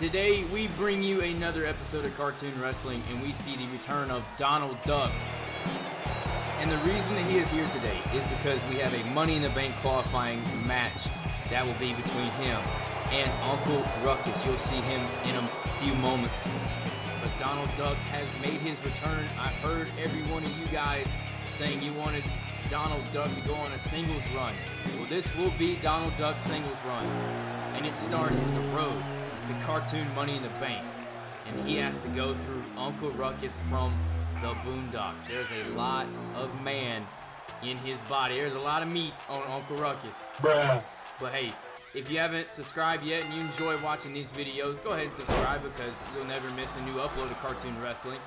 Today we bring you another episode of Cartoon Wrestling, and we see the return of Donald Duck. And the reason that he is here today is because we have a Money in the Bank qualifying match that will be between him and Uncle Ruckus. You'll see him in a few moments. But Donald Duck has made his return. I've heard every one of you guys saying you wanted Donald Duck to go on a singles run. Well, this will be Donald Duck's singles run. And it starts with the road to Cartoon Money in the Bank. And he has to go through Uncle Ruckus from the Boondocks. There's a lot of man in his body. There's a lot of meat on Uncle Ruckus. Bruh. But hey, if you haven't subscribed yet and you enjoy watching these videos, go ahead and subscribe because you'll never miss a new upload of Cartoon Wrestling.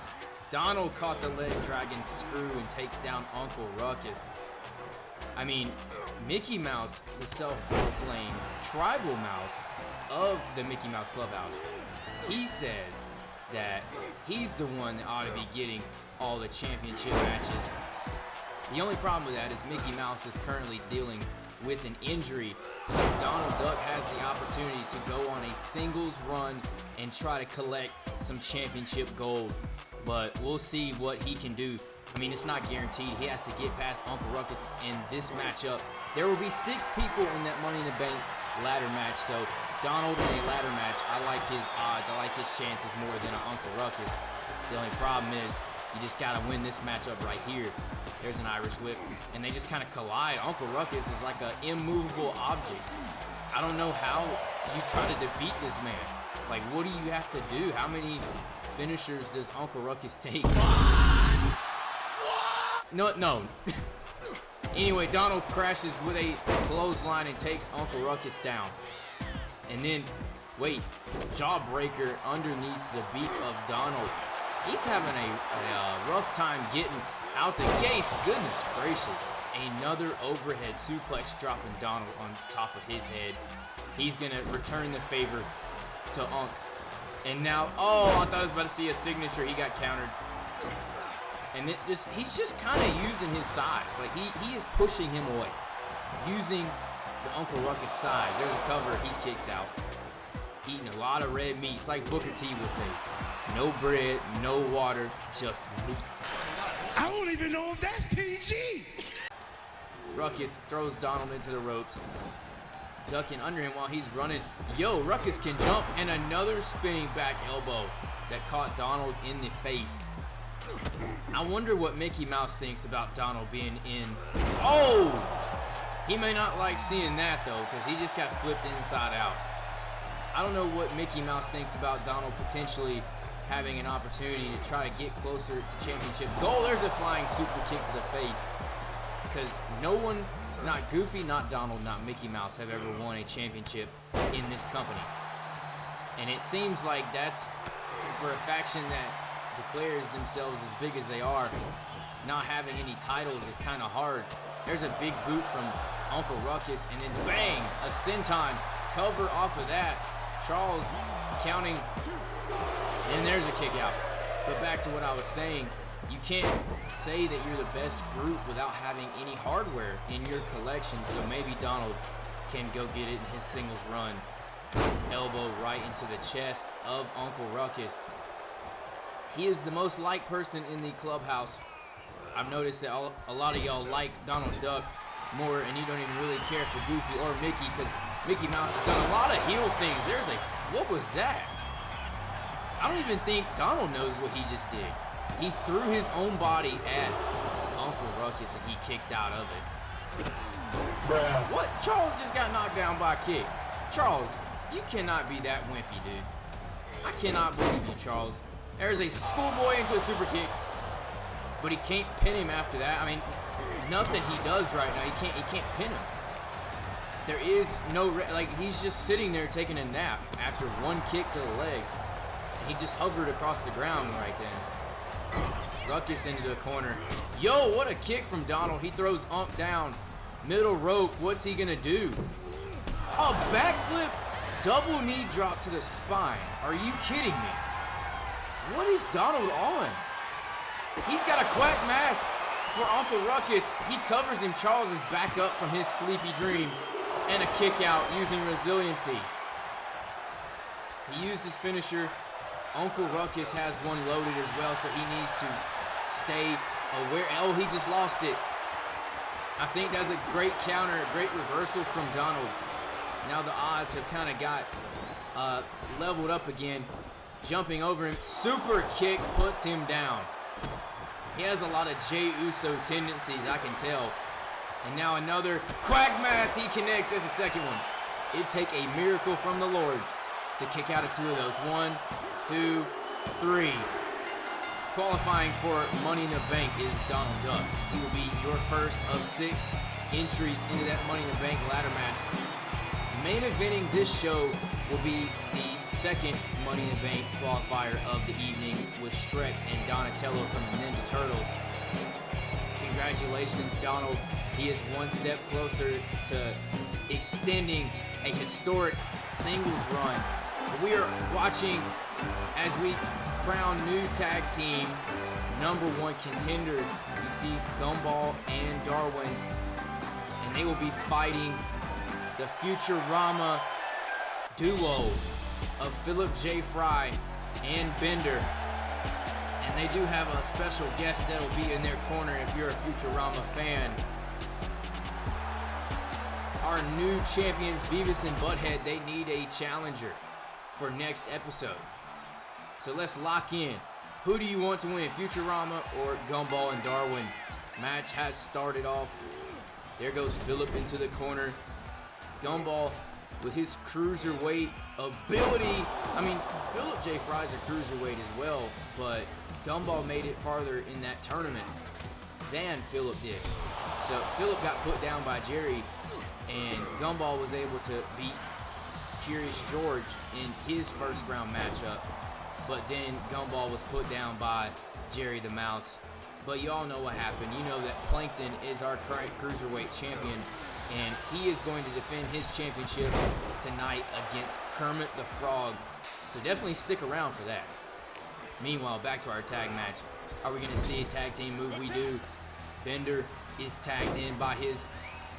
Donald caught the leg dragon screw and takes down Uncle Ruckus. I mean, Mickey Mouse, the self-proclaimed tribal mouse of the Mickey Mouse Clubhouse, he says that he's the one that ought to be getting all the championship matches. The only problem with that is Mickey Mouse is currently dealing with an injury, so Donald Duck has the opportunity to go on a singles run and try to collect some championship gold. But we'll see what he can do. I mean, it's not guaranteed. He has to get past Uncle Ruckus in this matchup. There will be 6 people in that Money in the Bank ladder match, so Donald in a ladder match, I like his odds. I like his chances more than Uncle Ruckus. The only problem is you just got to win this matchup right here. There's an Irish whip, and they just kind of collide. Uncle Ruckus is like an immovable object. I don't know how you try to defeat this man. Like, what do you have to do? How many finishers does Uncle Ruckus take? No. Anyway, Donald crashes with a clothesline and takes Uncle Ruckus down. And then, wait, jawbreaker underneath the beak of Donald. He's having a rough time getting out the gates. Goodness gracious. Another overhead suplex dropping Donald on top of his head. He's going to return the favor to Unc. And now, oh, I thought I was about to see a signature. He got countered. And he's just kind of using his size. Like, he is pushing him away. Using the Uncle Ruckus size. There's a cover. He kicks out. Eating a lot of red meat. It's like Booker T would say. No bread, no water, just meat. I don't even know if that's PG. Ruckus throws Donald into the ropes. Ducking under him while he's running. Yo, Ruckus can jump, and another spinning back elbow that caught Donald in the face. I wonder what Mickey Mouse thinks about Donald being in. Oh! He may not like seeing that though, because he just got flipped inside out. I don't know what Mickey Mouse thinks about Donald potentially having an opportunity to try to get closer to championship goal. There's a flying super kick to the face. Because no one, not Goofy, not Donald, not Mickey Mouse, have ever won a championship in this company. And it seems like that's for a faction that declares themselves as big as they are. Not having any titles is kind of hard. There's a big boot from Uncle Ruckus, and then bang, a senton cover off of that. Charles counting, and there's a kick out. But back to what I was saying, you can't say that you're the best group without having any hardware in your collection, so maybe Donald can go get it in his singles run. Elbow right into the chest of Uncle Ruckus. He is the most liked person in the clubhouse. I've noticed that a lot of y'all like Donald Duck more, and you don't even really care for Goofy or Mickey, because Mickey Mouse has done a lot of heel things. What was that? I don't even think Donald knows what he just did. He threw his own body at Uncle Ruckus, and he kicked out of it. Bruh. What? Charles just got knocked down by a kick. Charles, you cannot be that wimpy, dude. I cannot believe you, Charles. There's a schoolboy into a super kick, but he can't pin him after that. I mean, nothing he does right now, he can't pin him. There is no, he's just sitting there taking a nap after one kick to the leg. He just hovered across the ground right then. Ruckus into the corner. Yo, what a kick from Donald. He throws Unc down. Middle rope, what's he gonna do? A backflip, double knee drop to the spine. Are you kidding me? What is Donald on? He's got a quack mask for Uncle Ruckus. He covers him. Charles is back up from his sleepy dreams. And a kick out using resiliency. He used his finisher. Uncle Ruckus has one loaded as well, so he needs to stay aware. Oh, he just lost it. I think that's a great counter, a great reversal from Donald. Now the odds have kind of got leveled up again. Jumping over him. Super kick puts him down. He has a lot of Jey Uso tendencies, I can tell. And now another Quagmass. He connects. That's the second one. It'd take a miracle from the Lord to kick out of 2 of those. 1, 2, 3. Qualifying for Money in the Bank is Donald Duck. He will be your first of 6 entries into that Money in the Bank ladder match. Main eventing this show will be the second Money in the Bank qualifier of the evening with Shrek and Donatello from the Ninja Turtles. Congratulations, Donald. He is one step closer to extending a historic singles run. We are watching as we crown new tag team #1 contenders. You see Gumball and Darwin, and they will be fighting the Futurama duo of Philip J. Fry and Bender. And they do have a special guest that will be in their corner if you're a Futurama fan. Our new champions, Beavis and Butthead, they need a challenger for next episode. So let's lock in. Who do you want to win, Futurama or Gumball and Darwin? Match has started off. There goes Philip into the corner. Gumball with his cruiserweight ability. I mean, Philip J. Fry's a cruiserweight as well, but Gumball made it farther in that tournament than Philip did. So Philip got put down by Jerry, and Gumball was able to beat Curious George in his first round matchup. But then Gumball was put down by Jerry the Mouse. But you all know what happened. You know that Plankton is our current Cruiserweight champion, and he is going to defend his championship tonight against Kermit the Frog. So definitely stick around for that. Meanwhile, back to our tag match. Are we going to see a tag team move? We do. Bender is tagged in by his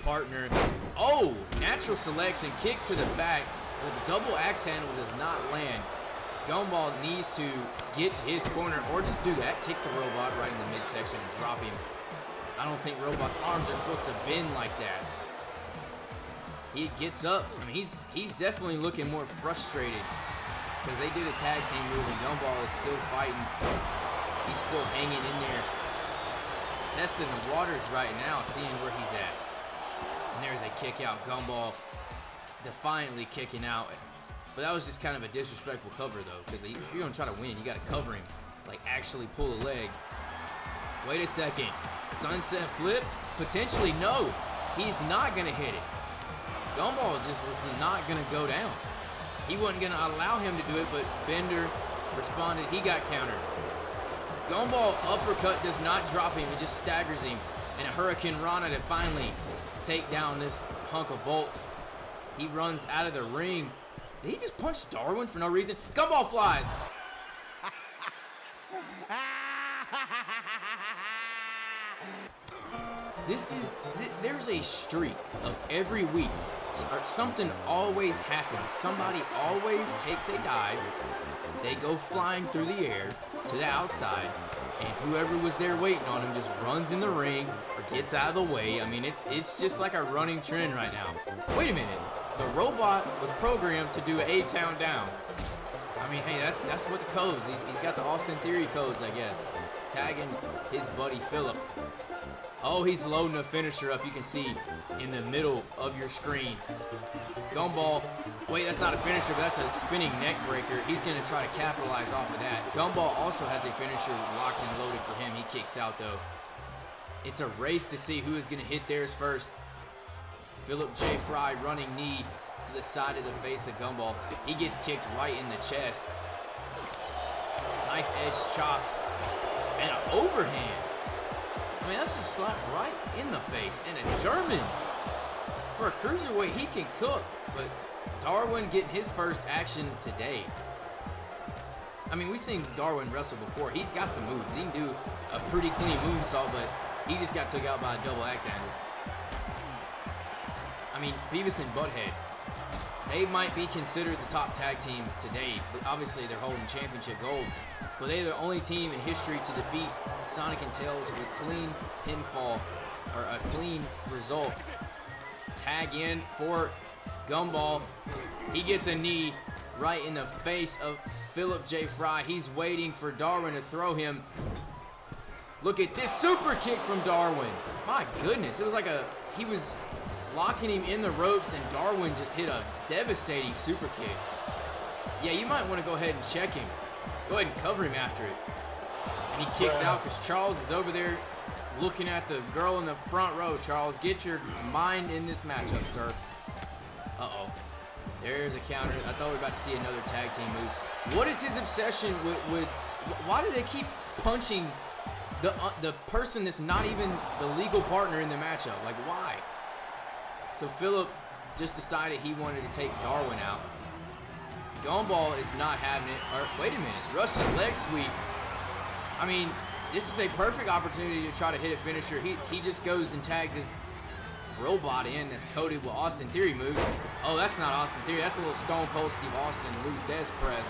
partner. Oh, natural selection, kick to the back. But the double axe handle does not land. Gumball needs to get to his corner or just do that. Kick the robot right in the midsection and drop him. I don't think Robot's arms are supposed to bend like that. He gets up. I mean, he's definitely looking more frustrated because they did a tag team move and Gumball is still fighting. He's still hanging in there. Testing the waters right now, seeing where he's at. And there's a kick out. Gumball defiantly kicking out. But that was just kind of a disrespectful cover, though, because if you're going to try to win, you got to cover him. Like, actually pull a leg. Wait a second. Sunset flip? Potentially, no. He's not going to hit it. Gumball just was not going to go down. He wasn't going to allow him to do it, but Bender responded. He got countered. Gumball uppercut does not drop him. It just staggers him. And a Hurricane Rana to finally take down this hunk of bolts. He runs out of the ring. Did he just punch Darwin for no reason? Gumball flies. There's a streak of every week. Something always happens. Somebody always takes a dive. They go flying through the air to the outside, and whoever was there waiting on him just runs in the ring or gets out of the way. I mean, it's just like a running trend right now. Wait a minute. The robot was programmed to do an A-Town down. I mean, hey, that's what the codes. He's got the Austin Theory codes, I guess. Tagging his buddy Philip. Oh, he's loading a finisher up. You can see in the middle of your screen. Gumball. Wait, that's not a finisher, but that's a spinning neck breaker. He's going to try to capitalize off of that. Gumball also has a finisher locked and loaded for him. He kicks out, though. It's a race to see who is going to hit theirs first. Philip J. Fry running knee to the side of the face of Gumball. He gets kicked right in the chest. Knife edge chops. And an overhand. I mean, that's a slap right in the face. And a German. For a cruiserweight, he can cook. But Darwin getting his first action today. I mean, we've seen Darwin wrestle before. He's got some moves. He can do a pretty clean moonsault, but he just got took out by a double axe handle. I mean, Beavis and Butthead. They might be considered the top tag team today, but obviously they're holding championship gold. But they're the only team in history to defeat Sonic and Tails with a clean pinfall, or a clean result. Tag in for Gumball. He gets a knee right in the face of Philip J. Fry. He's waiting for Darwin to throw him. Look at this super kick from Darwin. My goodness, it was like he was locking him in the ropes, and Darwin just hit a devastating super kick. Yeah, you might want to go ahead and check him. Go ahead and cover him after it. And he kicks out because Charles is over there looking at the girl in the front row. Charles, get your mind in this matchup, sir. Uh-oh. There's a counter. I thought we were about to see another tag team move. What is his obsession with why do they keep punching the person that's not even the legal partner in the matchup? Like, why? So Philip just decided he wanted to take Darwin out. Gumball is not having it. Or, wait a minute. Russian leg sweep. I mean, this is a perfect opportunity to try to hit a finisher. He just goes and tags his robot in that's coated with Austin Theory moves. Oh, that's not Austin Theory. That's a little Stone Cold Steve Austin Lou Des press.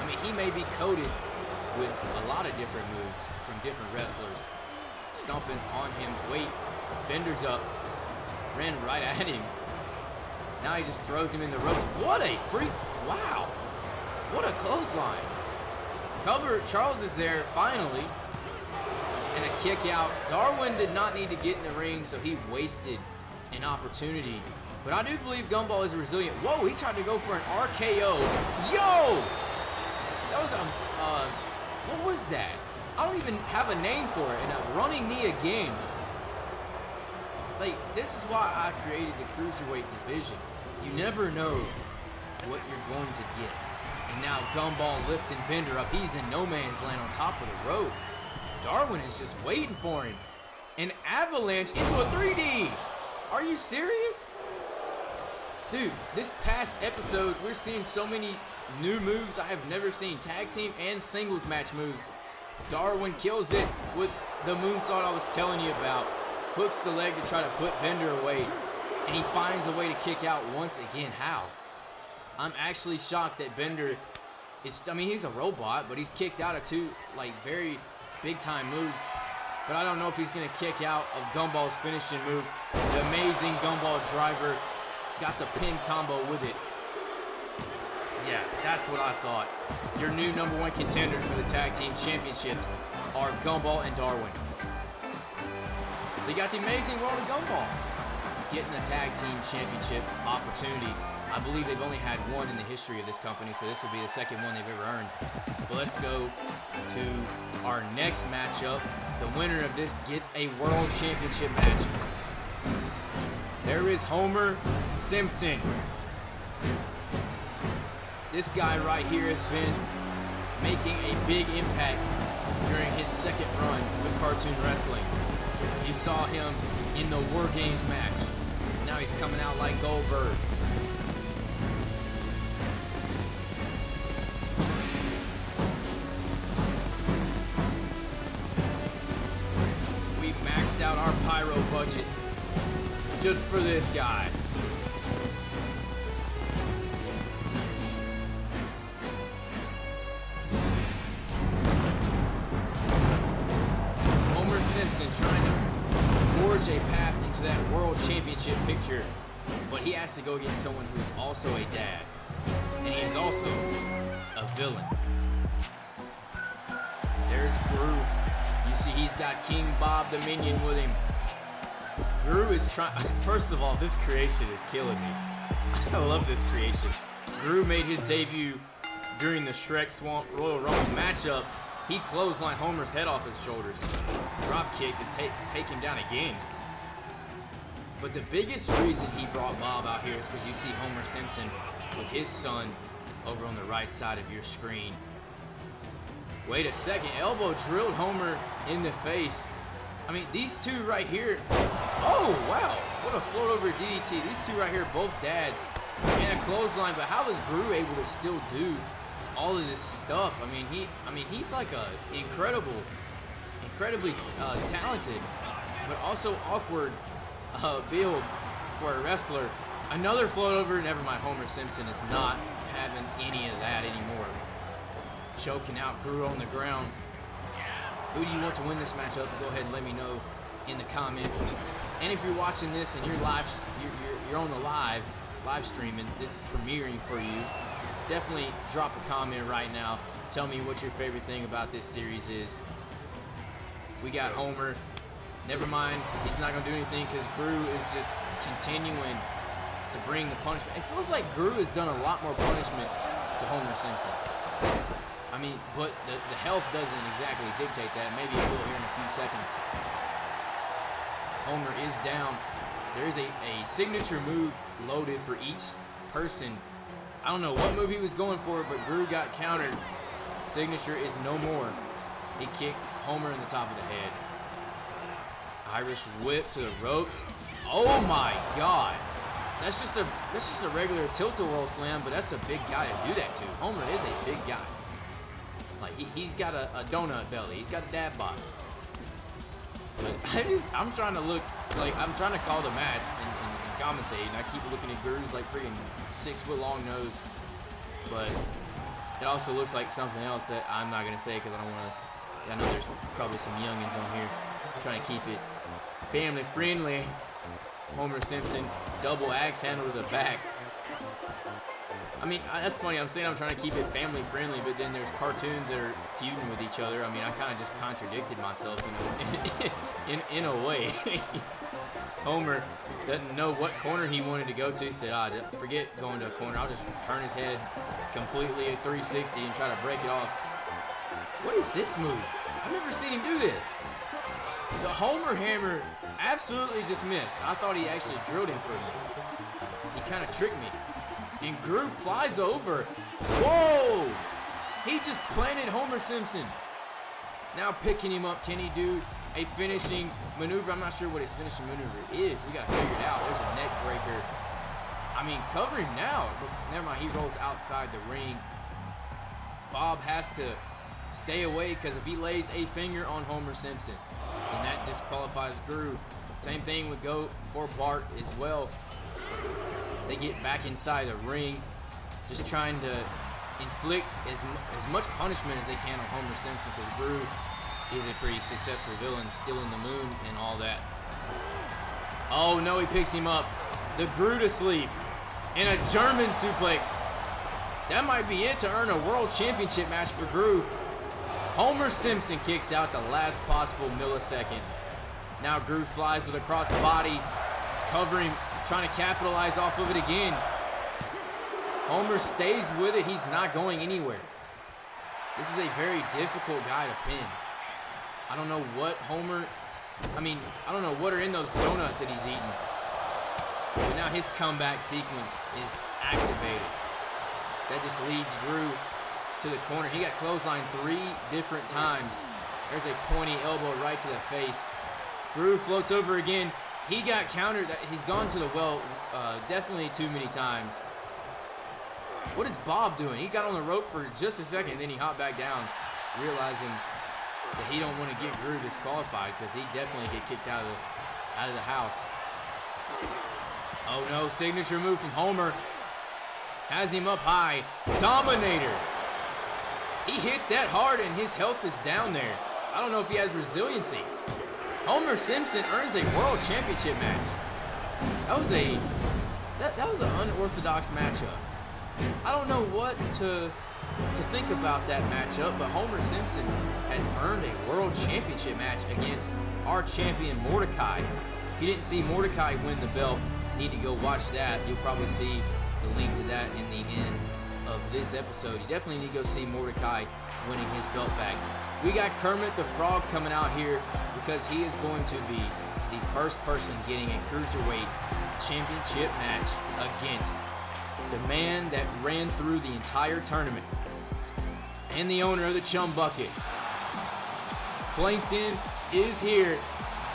I mean, he may be coated with a lot of different moves from different wrestlers. Stomping on him. Wait. Bender's up. Ran right at him. Now he just throws him in the ropes. What a freak. Wow. What a clothesline. Cover. Charles is there finally. And a kick out. Darwin did not need to get in the ring, so he wasted an opportunity. But I do believe Gumball is resilient. Whoa, he tried to go for an RKO. Yo! That was what was that? I don't even have a name for it. And a running knee again. Like, this is why I created the Cruiserweight division. You never know what you're going to get. And now Gumball lifting Bender up. He's in no man's land on top of the rope. Darwin is just waiting for him. An avalanche into a 3D. Are you serious? Dude, this past episode, we're seeing so many new moves I have never seen. Tag team and singles match moves. Darwin kills it with the moonsault I was telling you about. Hooks the leg to try to put Bender away. And he finds a way to kick out once again. How? I'm actually shocked that Bender is, I mean, he's a robot, but he's kicked out of two, like, very big-time moves. But I don't know if he's going to kick out of Gumball's finishing move. The amazing Gumball driver got the pin combo with it. Yeah, that's what I thought. Your new #1 contenders for the Tag Team Championships are Gumball and Darwin. So you got the amazing world of Gumball getting a Tag Team Championship opportunity. I believe they've only had one in the history of this company, so this will be the second one they've ever earned. But let's go to our next matchup. The winner of this gets a World Championship match. There is Homer Simpson. This guy right here has been making a big impact during his second run with cartoon wrestling. You saw him in the War Games match. Now he's coming out like Goldberg. We maxed out our pyro budget just for this guy. Homer Simpson trying to forge a path into that World Championship picture, but he has to go against someone who's also a dad, and he's also a villain. There's Gru. You see he's got King Bob the Minion with him. Gru is trying. First of all, this creation is killing me. I love this creation. Gru made his debut during the Shrek Swamp Royal Rumble matchup. He clotheslined Homer's head off his shoulders. Drop kick to take him down again. But the biggest reason he brought Bob out here is because you see Homer Simpson with his son over on the right side of your screen. Wait a second. Elbow drilled Homer in the face. I mean, these two right here. Oh, wow. What a float over DDT. These two right here, both dads. And a clothesline. But how is Gru able to still do all of this stuff? I mean, he's like a incredibly talented, but also awkward build for a wrestler. Another float over. Never mind. Homer Simpson is not having any of that anymore. Choking out Gru on the ground. Who do you want to win this matchup? Go ahead and let me know in the comments. And if you're watching this and you're on the live streaming, this is premiering for you. Definitely drop a comment right now. Tell me what your favorite thing about this series is. We got Homer. Never mind, he's not going to do anything because Gru is just continuing to bring the punishment. It feels like Gru has done a lot more punishment to Homer Simpson. I mean, but the health doesn't exactly dictate that. Maybe it will here in a few seconds. Homer is down. There is a signature move loaded for each person. I don't know what move he was going for, but Gru got countered. Signature is no more. He kicks Homer in the top of the head. Irish whip to the ropes. Oh my God. That's just a regular tilt-a-whirl slam, but that's a big guy to do that to. Homer is a big guy. Like he's got a donut belly. He's got a dad bod. But I'm trying to look like I'm trying to call the match and commentate, and I keep looking at Gru's like freaking 6 foot long nose. But it also looks like something else that I'm not gonna say because I don't want to. I know there's probably some youngins on here. I'm trying to keep it family friendly. Homer Simpson double axe handle to the back. I mean, that's funny. I'm saying I'm trying to keep it family friendly, but then there's cartoons that are feuding with each other. I mean, I kind of just contradicted myself in a way. Homer doesn't know what corner he wanted to go to. He said, forget going to a corner. I'll just turn his head completely at 360 and try to break it off. What is this move? I've never seen him do this. The Homer hammer absolutely just missed. I thought he actually drilled him for me. He kind of tricked me. And Gru flies over. Whoa! He just planted Homer Simpson. Now picking him up. Can he do a finishing maneuver? I'm not sure what his finishing maneuver is. We got to figure it out. There's a neck breaker. I mean, cover him now. Never mind. He rolls outside the ring. Bob has to stay away because if he lays a finger on Homer Simpson, then that disqualifies Gru. Same thing would go for Bart as well. They get back inside the ring, just trying to inflict as much punishment as they can on Homer Simpson because Gru is a pretty successful villain, stealing the moon and all that. Oh no, he picks him up. The Gru to sleep and a German suplex. That might be it to earn a world championship match for Gru. Homer Simpson kicks out the last possible millisecond. Now Gru flies with a cross body, covering, trying to capitalize off of it again. Homer stays with it. He's not going anywhere. This is a very difficult guy to pin. I don't know what I don't know what are in those donuts that he's eating. But now his comeback sequence is activated. That just leads Gru to the corner. He got clotheslined 3 different times. There's a pointy elbow right to the face. Gru floats over again. He got countered. He's gone to the well definitely too many times. What is Bob doing? He got on the rope for just a second, then he hopped back down, realizing that he don't want to get Gru disqualified because he definitely get kicked out of the house. Oh no, signature move from Homer. Has him up high. Dominator. He hit that hard and his health is down there. I don't know if he has resiliency. Homer Simpson earns a world championship match. That was an unorthodox matchup. I don't know what to think about that matchup, but Homer Simpson has earned a world championship match against our champion Mordecai. If you didn't see Mordecai win the belt, you need to go watch that. You'll probably see the link to that in the end of this episode. You definitely need to go see Mordecai winning his belt back. We got Kermit the Frog coming out here because he is going to be the first person getting a Cruiserweight Championship match against the man that ran through the entire tournament and the owner of the Chum Bucket. Plankton is here.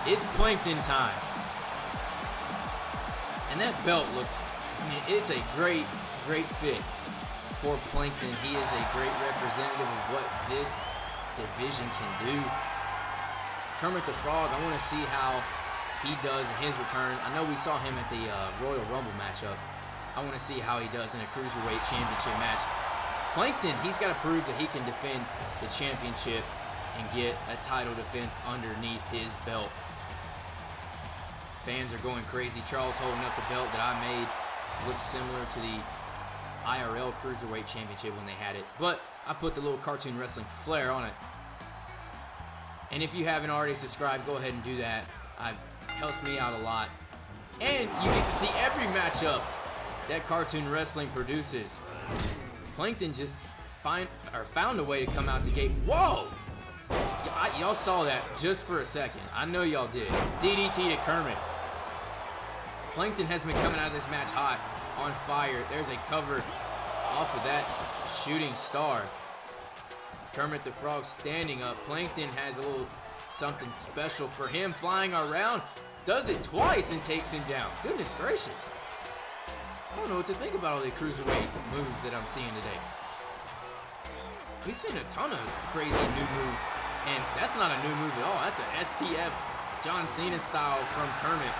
It's Plankton time. And that belt looks, it's a great fit for Plankton. He is a great representative of what this division can do. Kermit the Frog, I want to see how he does in his return. I know we saw him at the Royal Rumble matchup. I want to see how he does in a Cruiserweight Championship match. Plankton, he's got to prove that he can defend the championship and get a title defense underneath his belt. Fans are going crazy. Charles holding up the belt that I made. Looks similar to the IRL Cruiserweight Championship when they had it. But I put the little cartoon wrestling flair on it. And if you haven't already subscribed, go ahead and do that. It helps me out a lot. And you get to see every matchup that cartoon wrestling produces. Plankton just found a way to come out the gate. Whoa! Y'all saw that just for a second. I know y'all did. DDT to Kermit. Plankton has been coming out of this match hot, on fire. There's a cover off of that shooting star. Kermit the Frog standing up. Plankton has a little something special for him, flying around. Does it twice and takes him down. Goodness gracious. I don't know what to think about all the cruiserweight moves that I'm seeing today. We've seen a ton of crazy new moves, and that's not a new move at all. That's an STF John Cena style from Kermit.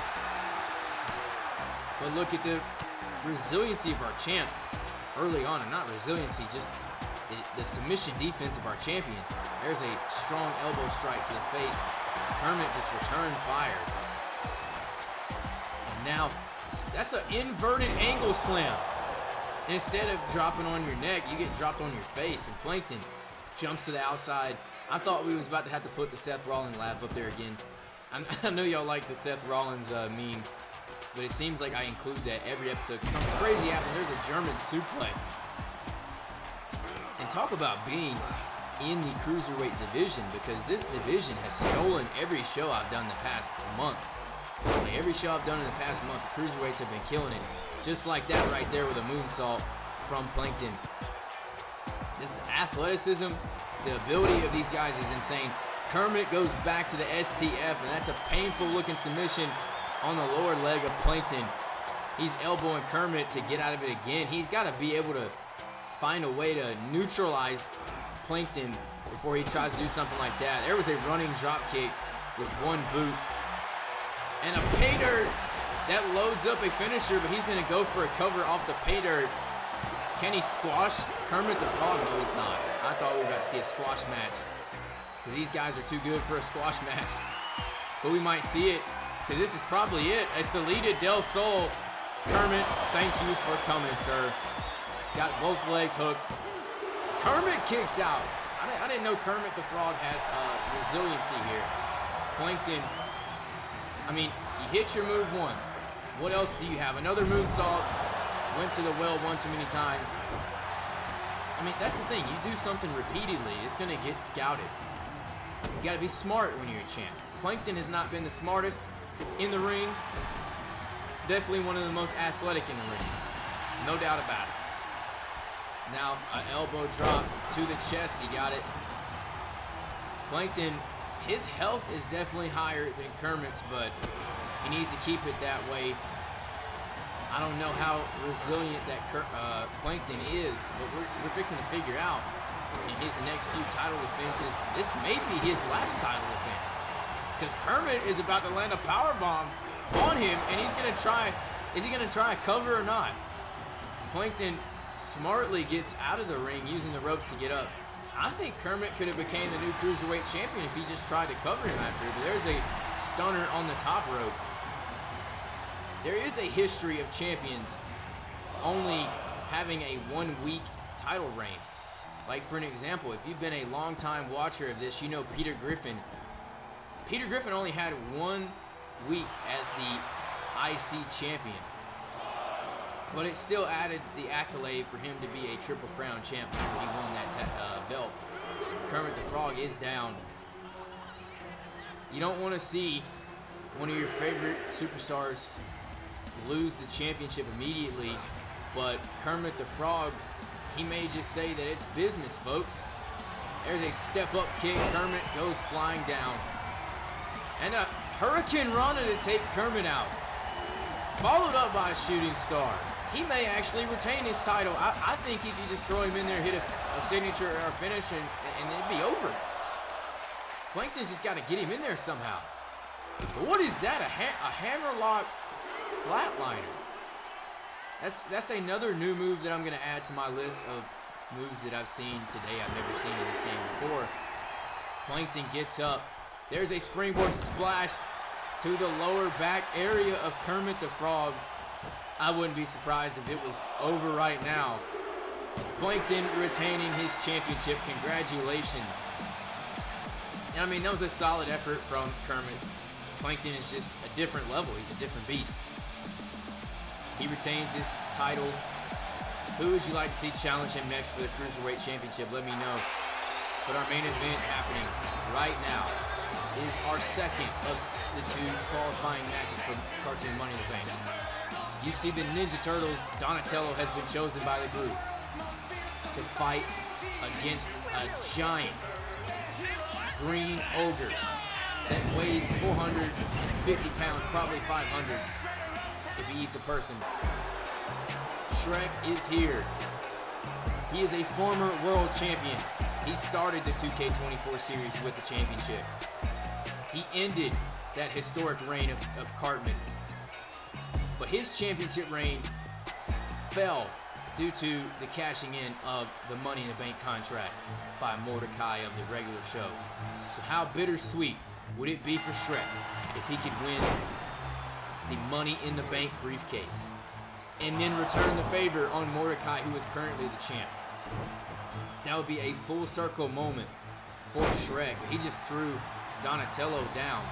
But look at the resiliency of our champ early on, and not resiliency, just the submission defense of our champion. There's a strong elbow strike to the face. Kermit just returned fire. And now, that's an inverted angle slam. Instead of dropping on your neck, you get dropped on your face, and Plankton jumps to the outside. I thought we was about to have to put the Seth Rollins laugh up there again. I know y'all like the Seth Rollins meme, but it seems like I include that every episode. Something crazy happened. There's a German suplex. And talk about being in the Cruiserweight division, because this division has stolen every show I've done the past month. Like every show I've done in the past month, the Cruiserweights have been killing it. Just like that right there with a moonsault from Plankton. This athleticism, the ability of these guys is insane. Kermit goes back to the STF, and that's a painful looking submission on the lower leg of Plankton. He's elbowing Kermit to get out of it again. He's got to be able to find a way to neutralize Plankton before he tries to do something like that. There was a running drop kick with one boot. And a pay dirt that loads up a finisher, but he's going to go for a cover off the pay dirt. Can he squash Kermit the Frog? No, he's not. I thought we were about to see a squash match, because these guys are too good for a squash match. But we might see it, because this is probably it. A Salida del Sol. Kermit, thank you for coming, sir. Got both legs hooked. Kermit kicks out. I didn't know Kermit the Frog had resiliency here. Plankton, I mean, you hit your move once. What else do you have? Another moonsault. Went to the well one too many times. I mean, that's the thing. You do something repeatedly, it's going to get scouted. You got to be smart when you're a champ. Plankton has not been the smartest in the ring. Definitely one of the most athletic in the ring. No doubt about it. Now, an elbow drop to the chest. He got it. Plankton, his health is definitely higher than Kermit's, but he needs to keep it that way. I don't know how resilient that Plankton is, but we're fixing to figure out in his next few title defenses. This may be his last title defense, because Kermit is about to land a powerbomb on him, and he's going to try. Is he going to try a cover or not? Plankton smartly gets out of the ring using the ropes to get up. I think Kermit could have became the new Cruiserweight champion if he just tried to cover him after, but there's a stunner on the top rope. There is a history of champions only having a 1 week title reign. Like, for an example, if you've been a long time watcher of this, you know Peter Griffin. Peter Griffin only had 1 week as the IC champion, but it still added the accolade for him to be a Triple Crown champ when he won that belt. Kermit the Frog is down. You don't want to see one of your favorite superstars lose the championship immediately, but Kermit the Frog, he may just say that it's business, folks. There's a step-up kick. Kermit goes flying down. And a Hurricane Rana to take Kermit out. Followed up by a shooting star. He may actually retain his title. I think if you just throw him in there, hit a signature or a finish, and it'd be over. Plankton's just got to get him in there somehow. But what is that? A hammerlock flatliner. That's another new move that I'm going to add to my list of moves that I've seen today. I've never seen in this game before. Plankton gets up. There's a springboard splash to the lower back area of Kermit the Frog. I wouldn't be surprised if it was over right now. Plankton retaining his championship. Congratulations. And I mean, that was a solid effort from Kermit. Plankton is just a different level. He's a different beast. He retains his title. Who would you like to see challenge him next for the Cruiserweight Championship? Let me know. But our main event happening right now is our second of the two qualifying matches for Cartoon Money in the Bank. You see the Ninja Turtles, Donatello has been chosen by the group to fight against a giant green ogre that weighs 450 pounds, probably 500 if he eats a person. Shrek is here. He is a former world champion. He started the 2K24 series with the championship. He ended that historic reign of Cartman. But his championship reign fell due to the cashing in of the Money in the Bank contract by Mordecai of the regular show. So how bittersweet would it be for Shrek if he could win the Money in the Bank briefcase and then return the favor on Mordecai, who is currently the champ? That would be a full circle moment for Shrek. He just threw Donatello down.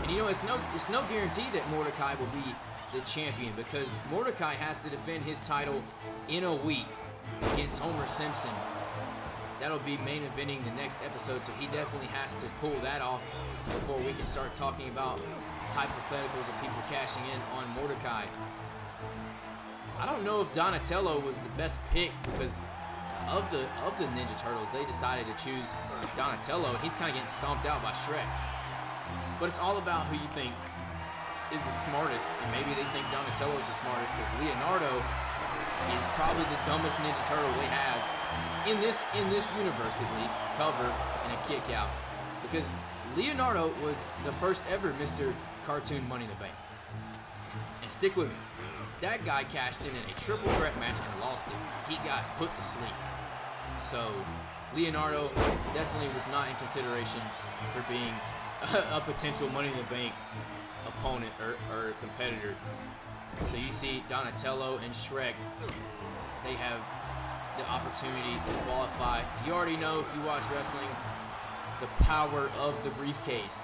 And you know, it's no guarantee that Mordecai will be the champion, because Mordecai has to defend his title in a week against Homer Simpson. That'll be main eventing the next episode, so he definitely has to pull that off before we can start talking about hypotheticals of people cashing in on Mordecai. I don't know if Donatello was the best pick, because of the Ninja Turtles, they decided to choose Donatello. He's kind of getting stomped out by Shrek. But it's all about who you think is the smartest, and maybe they think Donatello is the smartest because Leonardo is probably the dumbest Ninja Turtle they have in this universe, at least, cover and a kick out, because Leonardo was the first ever Mr. Cartoon Money in the Bank. And stick with me, that guy cashed in a triple threat match and lost it. He got put to sleep. So Leonardo definitely was not in consideration for being a potential Money in the Bank opponent or competitor. So you see Donatello and Shrek, they have the opportunity to qualify. You already know, if you watch wrestling, the power of the briefcase.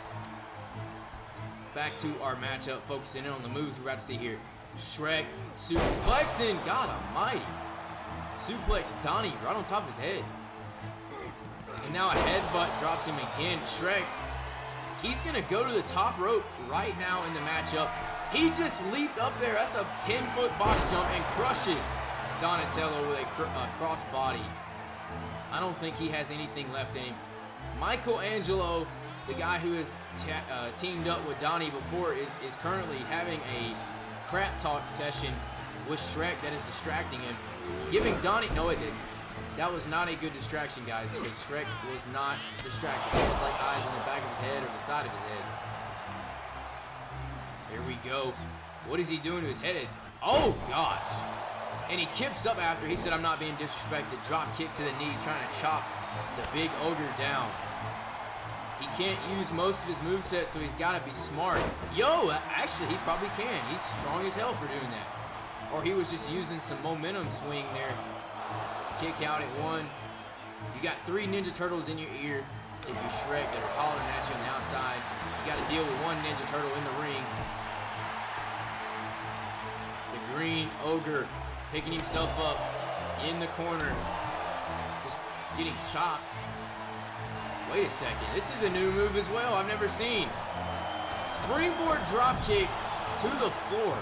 Back to our matchup, focusing in on the moves we're about to see here. Shrek suplexing, God almighty. Suplex Donnie right on top of his head. And now a headbutt drops him again. Shrek, he's gonna go to the top rope right now in the matchup. He just leaped up there. That's a 10-foot box jump and crushes Donatello with a crossbody. I don't think he has anything left in him. Michelangelo, the guy who has teamed up with Donnie before, is currently having a crap talk session with Shrek that is distracting him. Giving Donnie, no it didn't. That was not a good distraction, guys, because Shrek was not distracted. It was like eyes on the back of his head or the side of his head. Here we go. What is he doing to his head? Oh, gosh. And he kips up after. He said, I'm not being disrespected. Drop kick to the knee, trying to chop the big ogre down. He can't use most of his moveset, so he's got to be smart. Yo, actually, he probably can. He's strong as hell for doing that. Or he was just using some momentum swing there. Kick out at one. You got 3 Ninja Turtles in your ear if you're Shrek that are hollering at you on the outside. You got to deal with 1 Ninja Turtle in the ring. The green ogre picking himself up in the corner. Just getting chopped. Wait a second. This is a new move as well I've never seen. Springboard drop kick to the floor.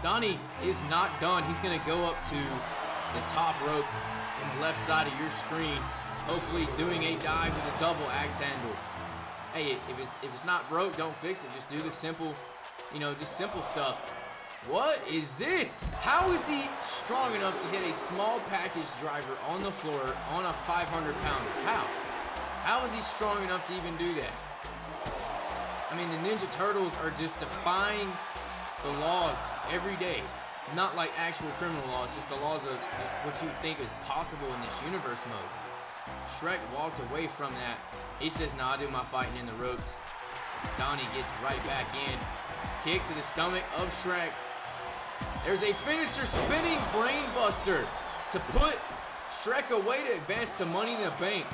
Donnie is not done. He's going to go up to the top rope on the left side of your screen, hopefully doing a dive with a double axe handle. Hey, if it's not broke, don't fix it. Just do the simple, just simple stuff. What is this? How is he strong enough to hit a small package driver on the floor on a 500-pounder? How is he strong enough to even do that? I mean, the Ninja Turtles are just defying the laws every day. Not like actual criminal laws, just the laws of just what you think is possible in this universe mode. Shrek walked away from that. He says, nah, I'll do my fighting in the ropes. Donnie gets right back in. Kick to the stomach of Shrek. There's a finisher spinning brain buster to put Shrek away to advance to Money in the Bank.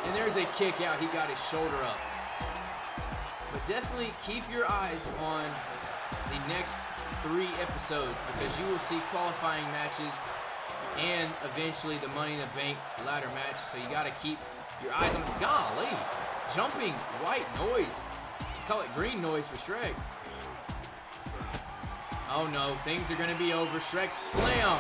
And there's a kick out. He got his shoulder up. But definitely keep your eyes on the next 3 episodes because you will see qualifying matches and eventually the Money in the Bank ladder match. So you got to keep your eyes on. Golly, jumping white noise. Call it green noise for Shrek. Oh no, things are going to be over. Shrek slam.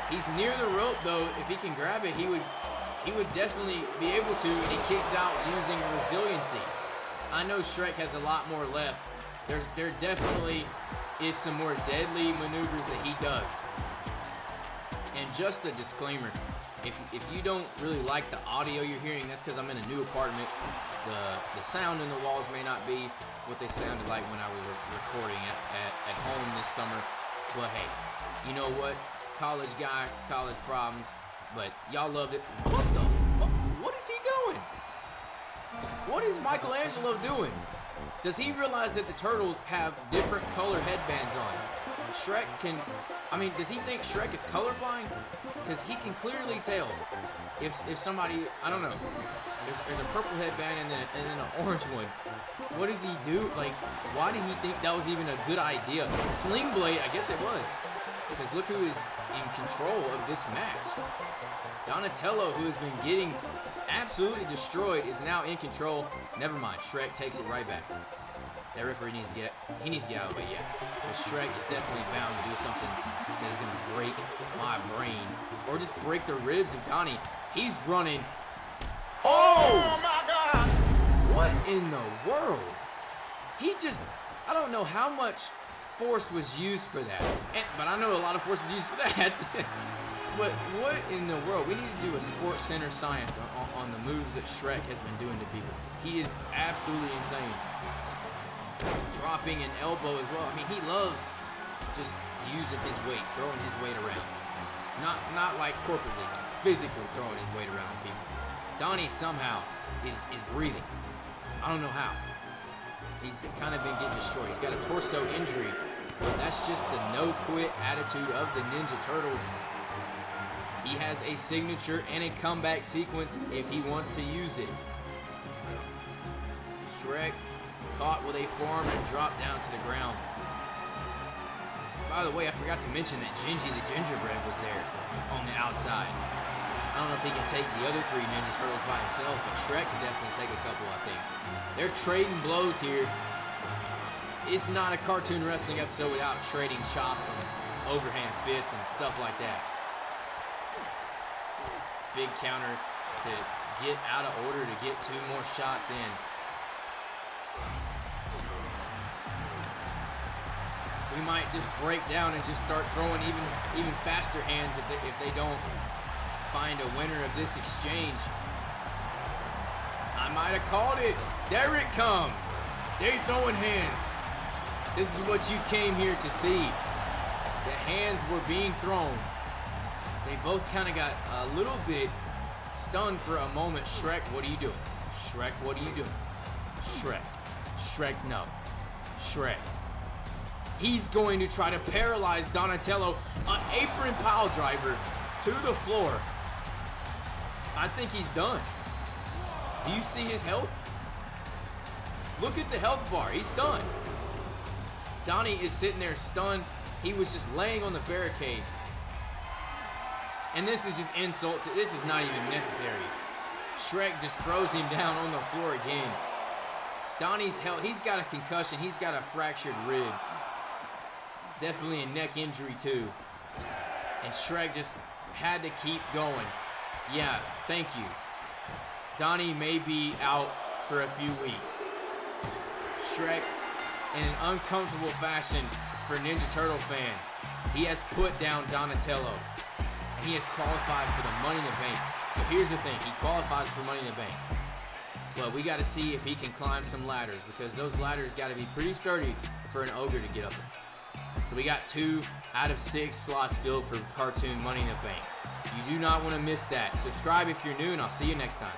He's near the rope though. If he can grab it, he would definitely be able to, and he kicks out using resiliency. I know Shrek has a lot more left. There definitely is some more deadly maneuvers that he does. And just a disclaimer, if you don't really like the audio you're hearing, that's because I'm in a new apartment. The sound in the walls may not be what they sounded like when I was recording at home this summer. But hey, you know what? College guy, college problems. But y'all loved it. What the fuck? What is he doing? What is Michelangelo doing? Does he realize that the turtles have different color headbands on? Shrek can, I mean, does he think Shrek is colorblind? Because he can clearly tell if somebody, I don't know, there's a purple headband and then an orange one. What does he do? Like, why did he think that was even a good idea? Sling Blade, I guess it was. Because look who is in control of this match. Donatello, who has been getting absolutely destroyed, is now in control. Never mind, Shrek takes it right back. That referee needs to get out of the way, yeah. But Shrek is definitely bound to do something that is going to break my brain. Or just break the ribs of Donnie. He's running. Oh my God! What in the world? He just, I don't know how much force was used for that. But I know a lot of force was used for that. But what in the world? We need to do a Sports Center science on the moves that Shrek has been doing to people. He is absolutely insane. Dropping an elbow as well. I mean, he loves just using his weight, throwing his weight around. Not like corporately, physically throwing his weight around people. Donnie somehow is breathing. I don't know how. He's kind of been getting destroyed. He's got a torso injury. That's just the no-quit attitude of the Ninja Turtles. He has a signature and a comeback sequence if he wants to use it. Shrek caught with a forearm and dropped down to the ground. By the way, I forgot to mention that Gingy the Gingerbread was there on the outside. I don't know if he can take the other 3 Ninja Turtles by himself, but Shrek can definitely take a couple, I think. They're trading blows here. It's not a cartoon wrestling episode without trading chops and overhand fists and stuff like that. Big counter to get out of order to get 2 more shots in. We might just break down and just start throwing even faster hands if they don't find a winner of this exchange. I might have called it. There it comes. They're throwing hands. This is what you came here to see. The hands were being thrown. They both kind of got a little bit stunned for a moment. Shrek, what are you doing? Shrek, what are you doing? Shrek. Shrek, no. Shrek. He's going to try to paralyze Donatello. An apron pile driver to the floor. I think he's done. Do you see his health? Look at the health bar. He's done. Donnie is sitting there stunned. He was just laying on the barricade. And this is just insult. This is not even necessary. Shrek just throws him down on the floor again. Donnie's health. He's got a concussion. He's got a fractured rib. Definitely a neck injury too. And Shrek just had to keep going. Yeah, thank you. Donnie may be out for a few weeks. Shrek, in an uncomfortable fashion for Ninja Turtle fans, he has put down Donatello. And he has qualified for the Money in the Bank. So here's the thing. He qualifies for Money in the Bank. But we got to see if he can climb some ladders, because those ladders got to be pretty sturdy for an ogre to get up them. So we got 2 out of 6 slots filled for cartoon Money in the Bank. You do not want to miss that. Subscribe if you're new, and I'll see you next time.